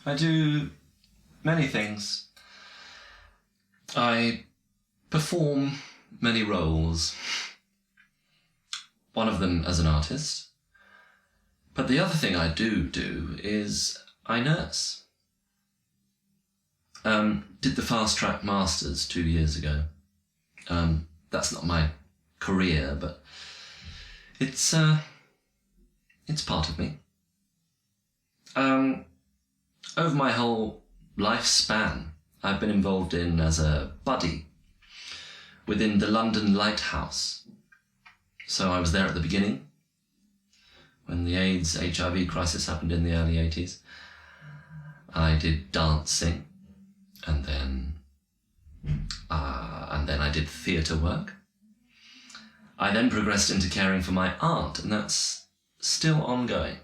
I do many things. I perform many roles. One of them as an artist. But the other thing I do is I nurse. Did the Fast Track Masters 2 years ago. That's not my career, but it's part of me. Over my whole lifespan, I've been involved in as a buddy within the London Lighthouse. So I was there at the beginning, when the AIDS, HIV crisis happened in the early 80s. I did dancing, and then I did theatre work. I then progressed into caring for my aunt, and that's still ongoing.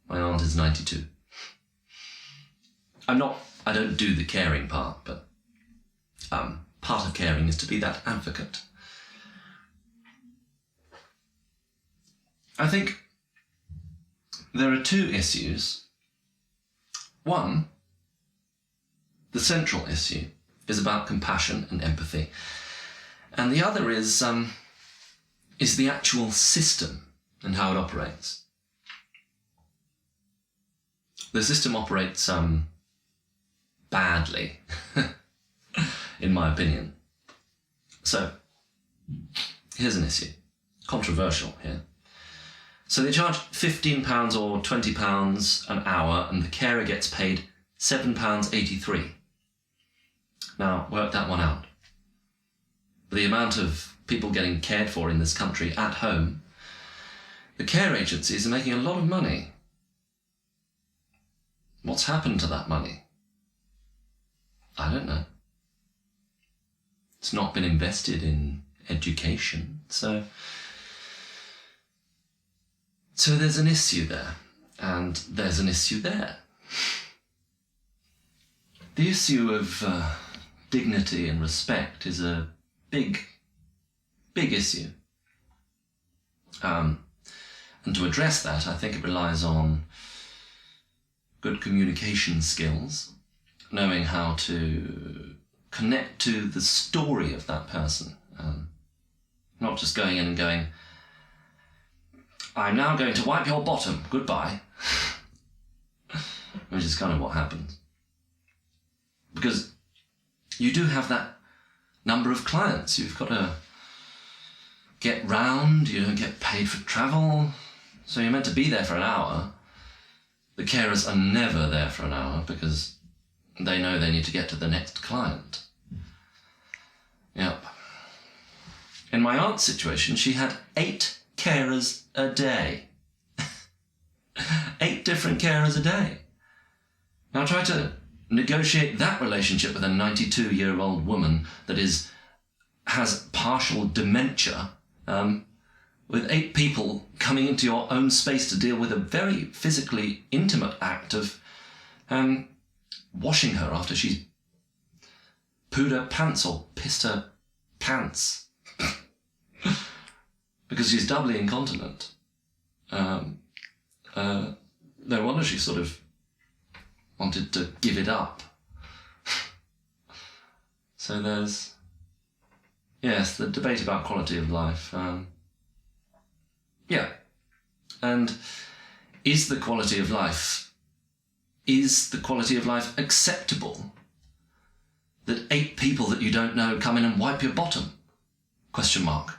My aunt is 92. I don't do the caring part, but part of caring is to be that advocate. I think there are two issues. One, the central issue, is about compassion and empathy. And the other is the actual system and how it operates. The system operates badly, in my opinion. So, here's an issue. Controversial here. So they charge £15 or £20 an hour, and the carer gets paid £7.83. Now, work that one out. The amount of people getting cared for in this country at home, the care agencies are making a lot of money. What's happened to that money? I don't know. It's not been invested in education, so there's an issue there, and there's an issue there. The issue of dignity and respect is a big issue. And to address that, I think it relies on good communication skills, knowing how to connect to the story of that person. Not just going in and going, I'm now going to wipe your bottom, goodbye. Which is kind of what happens. Because you do have that number of clients. You've got to get round, you don't get paid for travel, so you're meant to be there for an hour. The carers are never there for an hour because they know they need to get to the next client. Yep. In my aunt's situation, she had 8 carers a day. 8 different carers a day. Now try to negotiate that relationship with a 92-year-old woman that has partial dementia, with 8 people coming into your own space to deal with a very physically intimate act of washing her after she's pooed her pants or pissed her pants because she's doubly incontinent. No wonder she sort of wanted to give it up. So there's, yes, the debate about quality of life. Yeah. And is the quality of life acceptable that 8 people that you don't know come in and wipe your bottom? Question mark.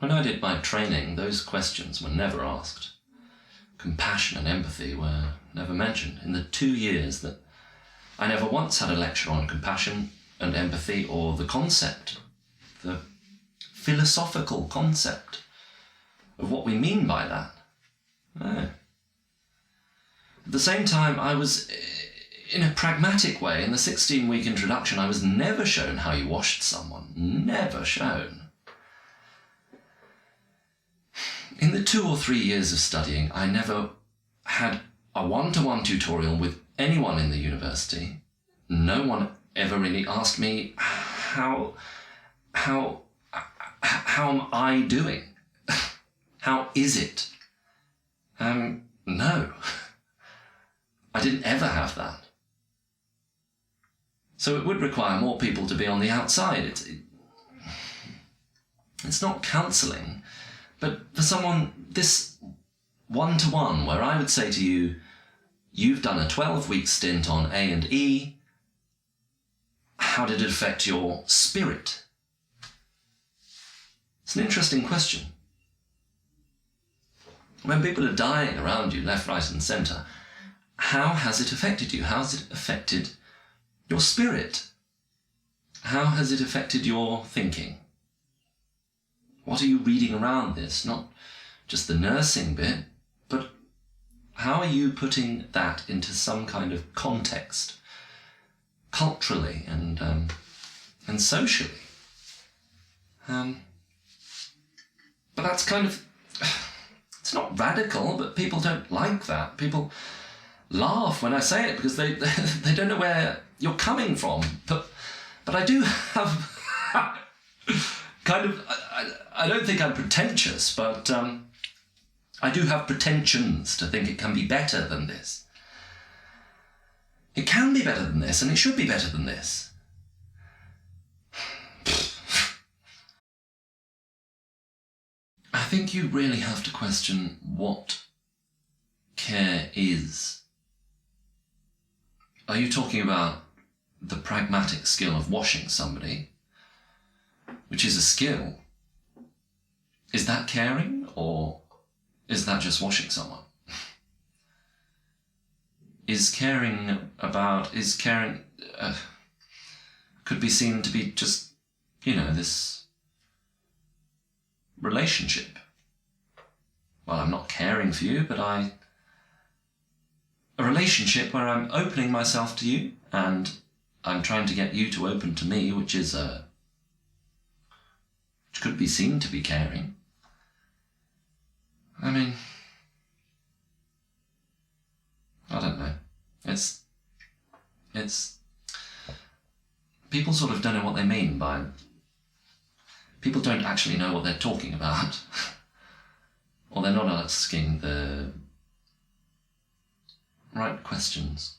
When I did my training, those questions were never asked. Compassion and empathy were never mentioned. In the 2 years that I never once had a lecture on compassion and empathy, or the concept, the philosophical concept of what we mean by that. No. At the same time, I was, in a pragmatic way, in the 16-week introduction, I was never shown how you washed someone. Never shown. In the 2 or 3 years of studying, I never had a one-to-one tutorial with anyone in the university. No one ever really asked me how am I doing? How is it? No. I didn't ever have that. So it would require more people to be on the outside. It's not counselling, but for someone, this one-to-one, where I would say to you, you've done a 12-week stint on A&E, how did it affect your spirit? It's an interesting question. When people are dying around you, left, right and centre, how has it affected you? How has it affected your spirit? How has it affected your thinking? What are you reading around this? Not just the nursing bit, but how are you putting that into some kind of context, culturally and socially? But that's kind of, it's not radical, but people don't like that. People laugh when I say it because they don't know where you're coming from. But I do have kind of, I don't think I'm pretentious, but I do have pretensions to think it can be better than this. It can be better than this, and it should be better than this. I think you really have to question what care is. Are you talking about the pragmatic skill of washing somebody, which is a skill? Is that caring, or is that just washing someone? Could be seen to be just, this relationship. Well, I'm not caring for you, but a relationship where I'm opening myself to you and I'm trying to get you to open to me, which could be seen to be caring. I mean, I don't know. It's people sort of don't know what they mean by. People don't actually know what they're talking about, or they're not asking the right questions.